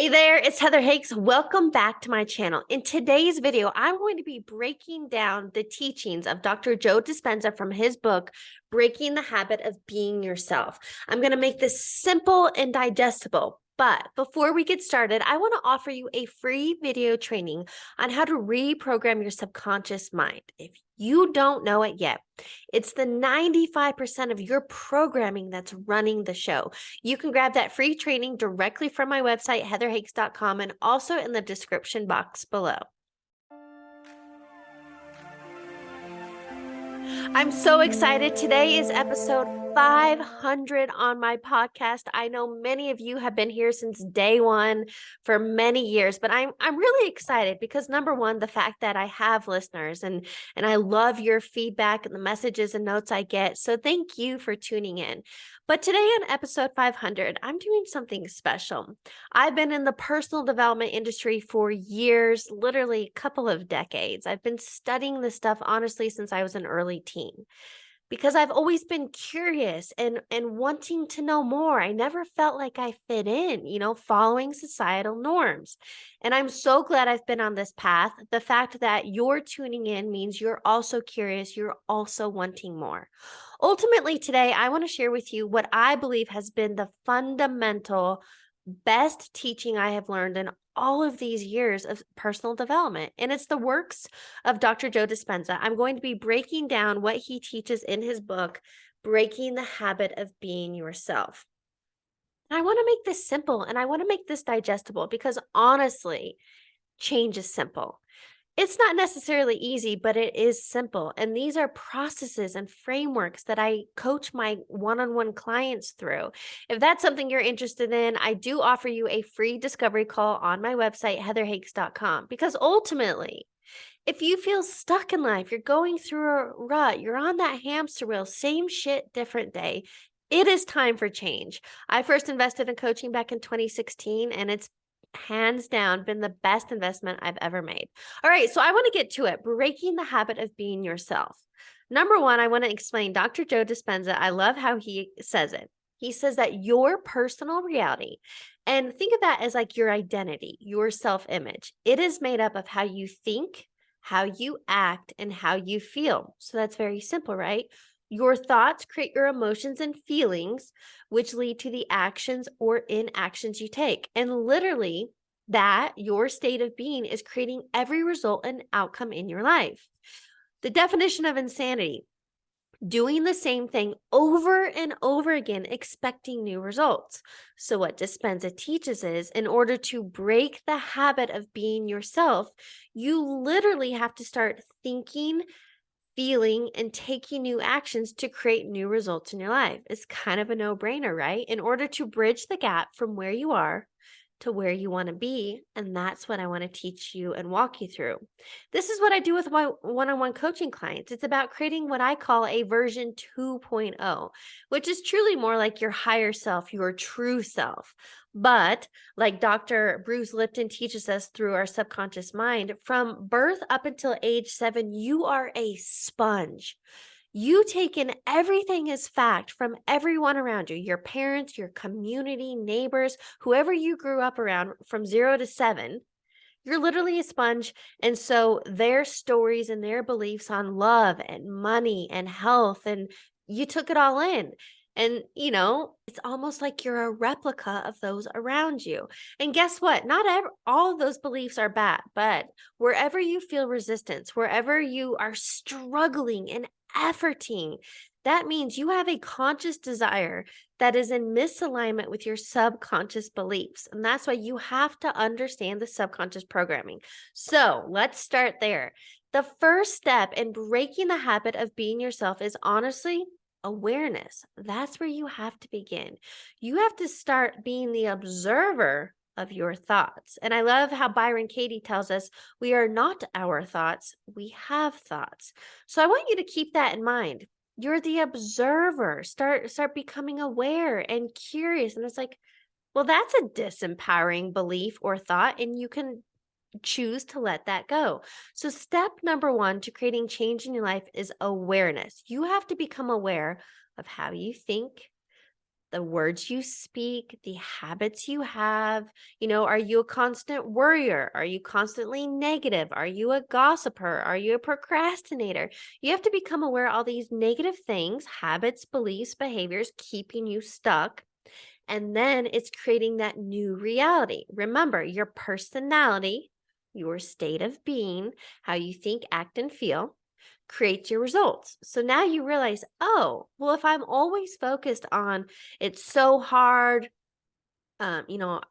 Hey there, it's Heather Hakes. Welcome back to my channel. In today's video, I'm going to be breaking down the teachings of Dr. Joe Dispenza from his book, Breaking the Habit of Being Yourself. I'm going to make this simple and digestible. But before we get started, I want to offer you a free video training on how to reprogram your subconscious mind. If you don't know it yet, it's the 95% of your programming that's running the show. You can grab that free training directly from my website, heatherhakes.com, and also in the description box below. I'm so excited. Today is episode 500 on my podcast. I know many of you have been here since day one for many years, but I'm really excited because number one, the fact that I have listeners and I love your feedback and the messages and notes I get. So thank you for tuning in. But today on episode 500, I'm doing something special. I've been in the personal development industry for years, literally a couple of decades. I've been studying this stuff honestly since I was an early teen, because I've always been curious and wanting to know more. I never felt like I fit in, following societal norms. And I'm so glad I've been on this path. The fact that you're tuning in means you're also curious, you're also wanting more. Ultimately, today, I want to share with you what I believe has been the fundamental best teaching I have learned in all of these years of personal development. And it's the works of Dr. Joe Dispenza. I'm going to be breaking down what he teaches in his book, Breaking the Habit of Being Yourself. And I want to make this simple and I want to make this digestible because honestly, change is simple. It's not necessarily easy, but it is simple. And these are processes and frameworks that I coach my one-on-one clients through. If that's something you're interested in, I do offer you a free discovery call on my website, heatherhakes.com, because ultimately, if you feel stuck in life, you're going through a rut, you're on that hamster wheel, same shit, different day, it is time for change. I first invested in coaching back in 2016, and it's hands down been the best investment I've ever made. All right, so I want to get to it. Breaking the habit of being yourself. Number one, I want to explain Dr. Joe Dispenza. I love how he says it. He says that your personal reality, and think of that as like your identity, your self-image, it is made up of how you think, how you act, and how you feel. So that's very simple, right? Your thoughts create your emotions and feelings, which lead to the actions or inactions you take. And literally, that your state of being is creating every result and outcome in your life. The definition of insanity: doing the same thing over and over again, expecting new results. So what Dispenza teaches is, in order to break the habit of being yourself, you literally have to start thinking, feeling, and taking new actions to create new results in your life. It's kind of a no-brainer, right? In order to bridge the gap from where you are to where you want to be. And that's what I want to teach you and walk you through. This is what I do with my one-on-one coaching clients. It's about creating what I call a version 2.0, which is truly more like your higher self, your true self. But like Dr. Bruce Lipton teaches us through our subconscious mind, from birth up until age 7, you are a sponge. You take in everything as fact from everyone around you, your parents, your community, neighbors, whoever you grew up around from 0 to 7. You're literally a sponge. And so their stories and their beliefs on love and money and health, and you took it all in. And, it's almost like you're a replica of those around you. And guess what? Not all of those beliefs are bad, but wherever you feel resistance, wherever you are struggling and efforting, that means you have a conscious desire that is in misalignment with your subconscious beliefs. And that's why you have to understand the subconscious programming. So let's start there. The first step in breaking the habit of being yourself is honestly awareness. That's where you have to begin. You have to start being the observer of your thoughts. And I love how Byron Katie tells us we are not our thoughts, we have thoughts. So I want you to keep that in mind. You're the observer. Start becoming aware and curious. And it's like, well, that's a disempowering belief or thought, and you can choose to let that go. So step number one to creating change in your life is awareness. You have to become aware of how you think, the words you speak, the habits you have. Are you a constant worrier? Are you constantly negative? Are you a gossiper? Are you a procrastinator? You have to become aware of all these negative things, habits, beliefs, behaviors keeping you stuck. And then it's creating that new reality. Remember, your personality, your state of being, how you think, act, and feel creates your results. So now you realize, oh, well, if I'm always focused on it's so hard, I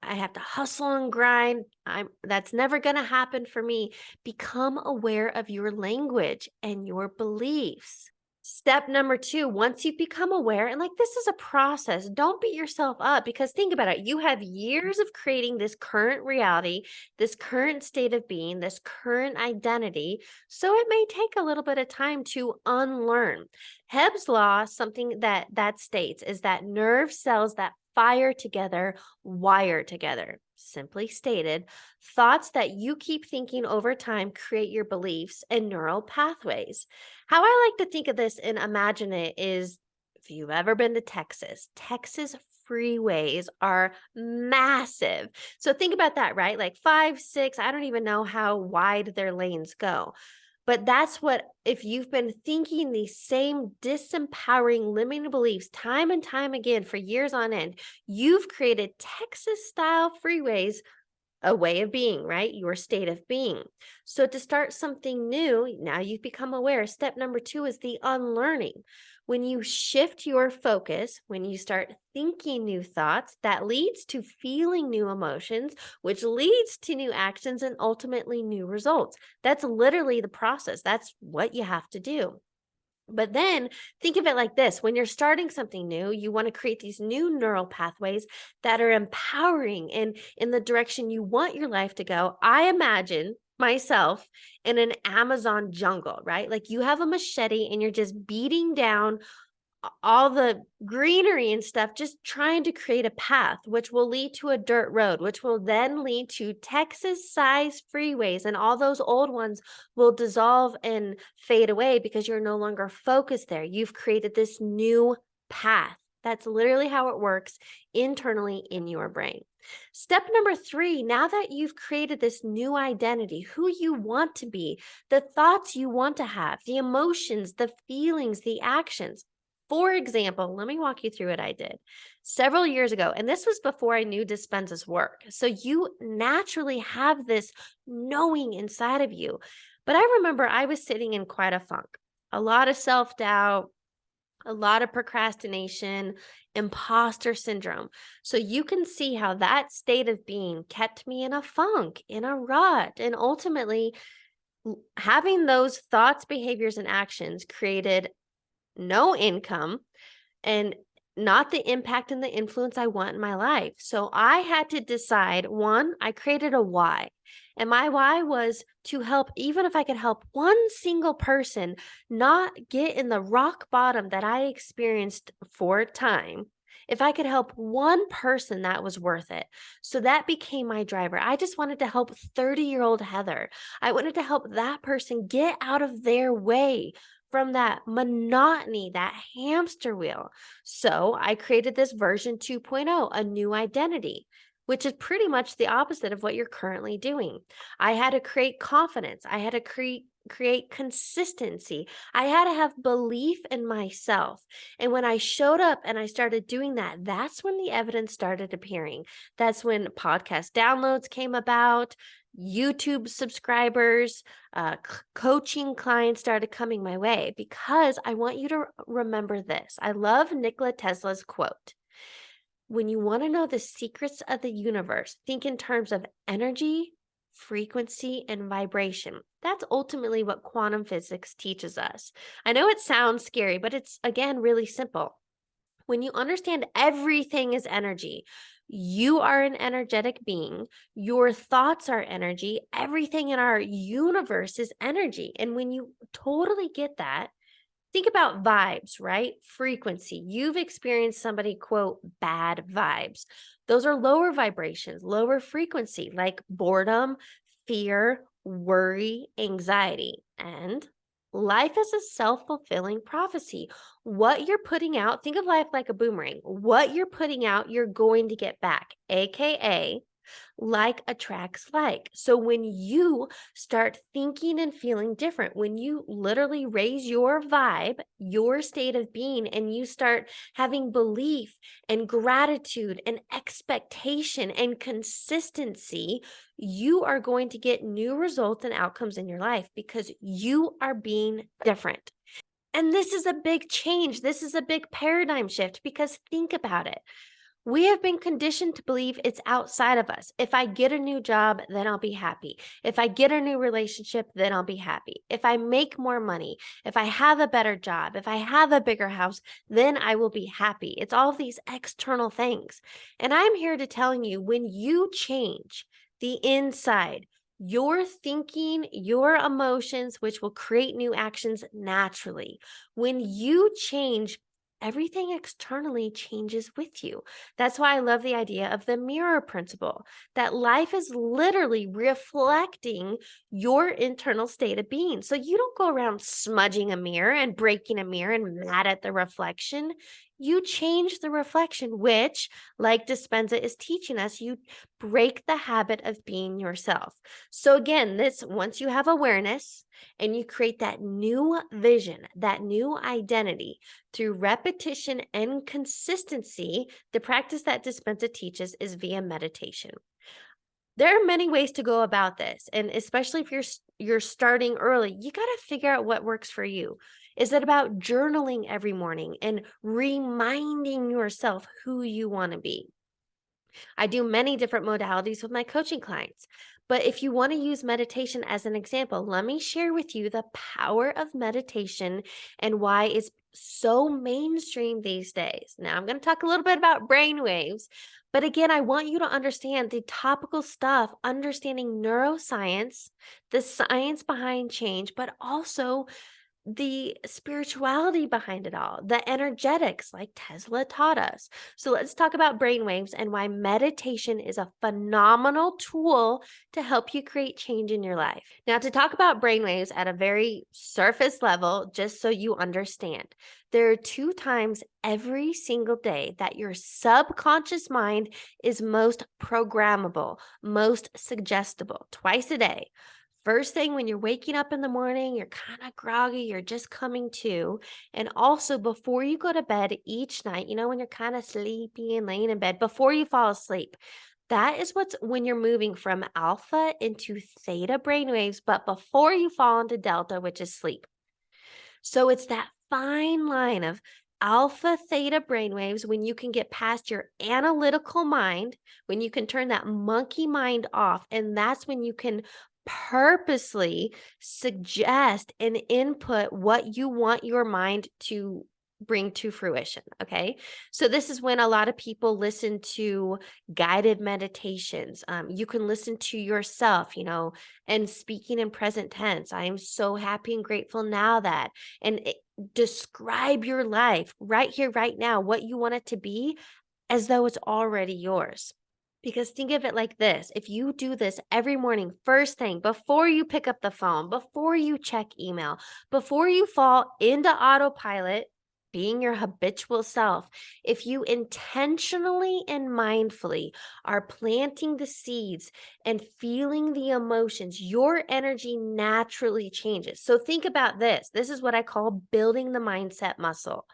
have to hustle and grind. That's never going to happen for me. Become aware of your language and your beliefs. Step number 2, once you become aware, and like this is a process, don't beat yourself up because think about it. You have years of creating this current reality, this current state of being, this current identity. So it may take a little bit of time to unlearn. Hebb's law, something that states is that nerve cells that fire together, wire together. Simply stated, thoughts that you keep thinking over time create your beliefs and neural pathways. How I like to think of this and imagine it is if you've ever been to Texas, Texas freeways are massive. So think about that, right? Like 5, 6, I don't even know how wide their lanes go. But that's what, if you've been thinking these same disempowering, limiting beliefs time and time again for years on end, you've created Texas style freeways, a way of being, right? Your state of being. So to start something new, now you've become aware. Step number 2 is the unlearning. When you shift your focus, when you start thinking new thoughts, that leads to feeling new emotions, which leads to new actions and ultimately new results. That's literally the process. That's what you have to do. But then think of it like this. When you're starting something new, you want to create these new neural pathways that are empowering and in the direction you want your life to go. I imagine myself in an Amazon jungle, right? Like you have a machete and you're just beating down all the greenery and stuff, just trying to create a path, which will lead to a dirt road, which will then lead to Texas-sized freeways. And all those old ones will dissolve and fade away because you're no longer focused there. You've created this new path. That's literally how it works internally in your brain. Step number 3, now that you've created this new identity, who you want to be, the thoughts you want to have, the emotions, the feelings, the actions. For example, let me walk you through what I did several years ago. And this was before I knew Dispenza's work. So you naturally have this knowing inside of you. But I remember I was sitting in quite a funk, a lot of self-doubt, a lot of procrastination, imposter syndrome. So you can see how that state of being kept me in a funk, in a rut, and ultimately having those thoughts, behaviors, and actions created no income and not the impact and the influence I want in my life. So I had to decide, one, I created a why. And my why was to help, even if I could help one single person not get in the rock bottom that I experienced for a time. If I could help one person, that was worth it. So that became my driver. I just wanted to help 30-year-old Heather. I wanted to help that person get out of their way from that monotony, that hamster wheel. So I created this version 2.0, a new identity, which is pretty much the opposite of what you're currently doing. I had to create confidence. I had to create consistency. I had to have belief in myself. And when I showed up and I started doing that, that's when the evidence started appearing. That's when podcast downloads came about, YouTube subscribers, coaching clients started coming my way, because I want you to remember this. I love Nikola Tesla's quote. When you want to know the secrets of the universe, think in terms of energy, frequency, and vibration. That's ultimately what quantum physics teaches us. I know it sounds scary, but it's, again, really simple. When you understand everything is energy, you are an energetic being. Your thoughts are energy. Everything in our universe is energy. And when you totally get that, think about vibes, right? Frequency. You've experienced somebody, quote, bad vibes. Those are lower vibrations, lower frequency, like boredom, fear, worry, anxiety. And Life is a self-fulfilling prophecy. What you're putting out, think of life like a boomerang. What you're putting out, you're going to get back, AKA like attracts like. So when you start thinking and feeling different, when you literally raise your vibe, your state of being, and you start having belief and gratitude and expectation and consistency, you are going to get new results and outcomes in your life because you are being different. And this is a big change. This is a big paradigm shift because think about it. We have been conditioned to believe it's outside of us. If I get a new job, then I'll be happy. If I get a new relationship, then I'll be happy. If I make more money, if I have a better job, if I have a bigger house, then I will be happy. It's all of these external things. And I'm here to tell you when you change the inside, your thinking, your emotions, which will create new actions naturally. When you change, everything externally changes with you. That's why I love the idea of the mirror principle, that life is literally reflecting your internal state of being. So you don't go around smudging a mirror and breaking a mirror and mad at the reflection. You change the reflection, which, like Dispenza is teaching us, you break the habit of being yourself. So again, this once you have awareness and you create that new vision, that new identity through repetition and consistency, the practice that Dispenza teaches is via meditation. There are many ways to go about this, and especially if you're starting early, you got to figure out what works for you. Is it about journaling every morning and reminding yourself who you want to be? I do many different modalities with my coaching clients. But if you want to use meditation as an example, let me share with you the power of meditation and why it's so mainstream these days. Now, I'm going to talk a little bit about brain waves, but again, I want you to understand the topical stuff, understanding neuroscience, the science behind change, but also the spirituality behind it all, the energetics like Tesla taught us. So let's talk about brainwaves and why meditation is a phenomenal tool to help you create change in your life. Now, to talk about brainwaves at a very surface level, just so you understand, there are 2 times every single day that your subconscious mind is most programmable, most suggestible, twice a day. First thing when you're waking up in the morning, you're kind of groggy, you're just coming to. And also before you go to bed each night, when you're kind of sleepy and laying in bed, before you fall asleep, that is what's when you're moving from alpha into theta brainwaves, but before you fall into delta, which is sleep. So it's that fine line of alpha theta brainwaves when you can get past your analytical mind, when you can turn that monkey mind off. And that's when you can purposely suggest and input what you want your mind to bring to fruition. Okay. So this is when a lot of people listen to guided meditations. You can listen to yourself, and speaking in present tense. I am so happy and grateful now that, and describe your life right here, right now, what you want it to be as though it's already yours. Because think of it like this, if you do this every morning, first thing, before you pick up the phone, before you check email, before you fall into autopilot, being your habitual self, if you intentionally and mindfully are planting the seeds and feeling the emotions, your energy naturally changes. So think about this. This is what I call building the mindset muscle.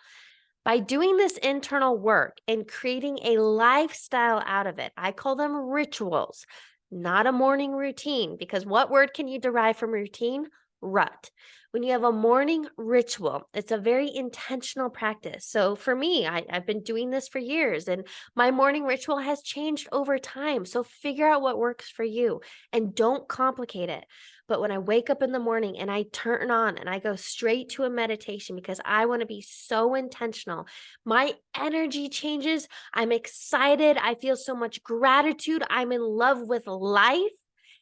By doing this internal work and creating a lifestyle out of it, I call them rituals, not a morning routine, because what word can you derive from routine? Rut. When you have a morning ritual, it's a very intentional practice. So for me, I've been doing this for years and my morning ritual has changed over time. So figure out what works for you and don't complicate it. But when I wake up in the morning and I turn on and I go straight to a meditation because I want to be so intentional, my energy changes. I'm excited. I feel so much gratitude. I'm in love with life.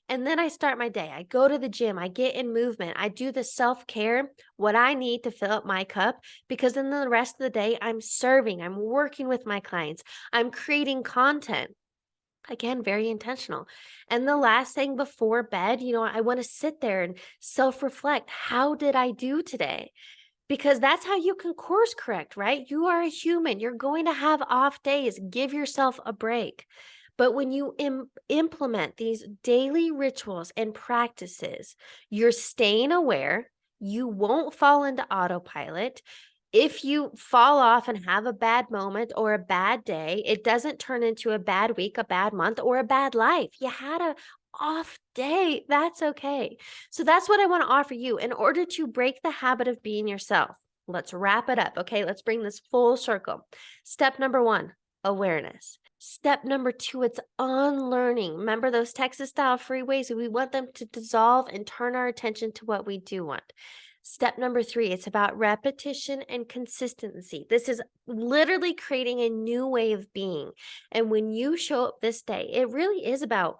And then I start my day. I go to the gym. I get in movement. I do the self care, what I need to fill up my cup, because then the rest of the day, I'm serving, I'm working with my clients, I'm creating content. Again, very intentional. And the last thing before bed, I want to sit there and self reflect. How did I do today? Because that's how you can course correct, right? You are a human. You're going to have off days. Give yourself a break. But when you implement these daily rituals and practices, you're staying aware. You won't fall into autopilot. If you fall off and have a bad moment or a bad day, it doesn't turn into a bad week, a bad month, or a bad life. You had a off day. That's okay. So that's what I want to offer you in order to break the habit of being yourself. Let's wrap it up. Okay. Let's bring this full circle. Step number one, awareness. Step number two, it's unlearning. Remember those Texas style freeways? We want them to dissolve and turn our attention to what we do want. Step number three, it's about repetition and consistency. This is literally creating a new way of being. And when you show up this day, it really is about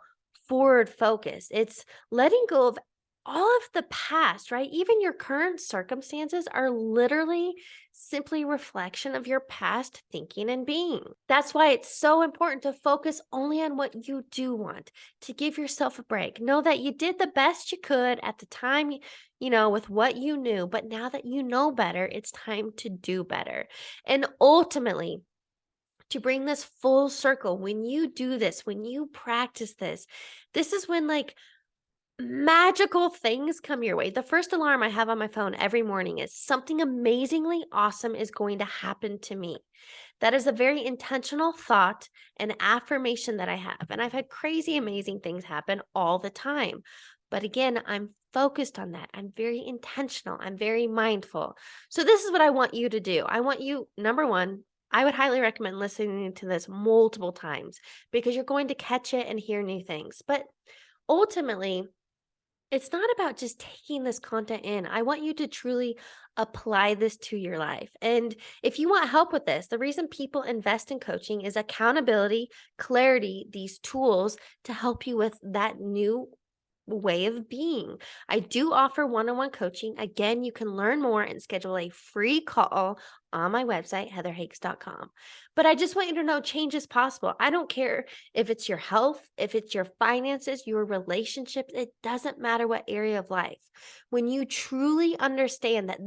forward focus. It's letting go of all of the past, right? Even your current circumstances are literally simply reflection of your past thinking and being. That's why it's so important to focus only on what you do want, to give yourself a break. Know that you did the best you could at the time, with what you knew, but now that you know better, it's time to do better. And ultimately, to bring this full circle, when you do this, when you practice this is when magical things come your way. The first alarm I have on my phone every morning is something amazingly awesome is going to happen to me. That is a very intentional thought and affirmation that I have. And I've had crazy, amazing things happen all the time. But again, I'm focused on that. I'm very intentional. I'm very mindful. So, this is what I want you to do. I want you, number one, I would highly recommend listening to this multiple times because you're going to catch it and hear new things. But ultimately, it's not about just taking this content in. I want you to truly apply this to your life. And if you want help with this, the reason people invest in coaching is accountability, clarity, these tools to help you with that new way of being. I do offer one-on-one coaching. Again, you can learn more and schedule a free call on my website, heatherhakes.com. But I just want you to know change is possible. I don't care if it's your health, if it's your finances, your relationships, it doesn't matter what area of life. When you truly understand that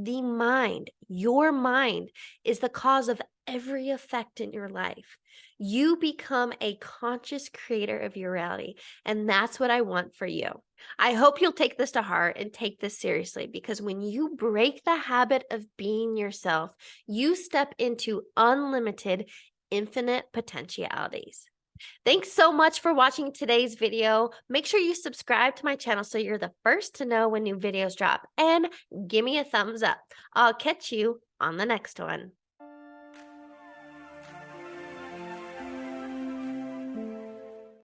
your mind is the cause of every effect in your life, you become a conscious creator of your reality. And that's what I want for you. I hope you'll take this to heart and take this seriously because when you break the habit of being yourself, you step into unlimited, infinite potentialities. Thanks so much for watching today's video. Make sure you subscribe to my channel so you're the first to know when new videos drop and give me a thumbs up. I'll catch you on the next one.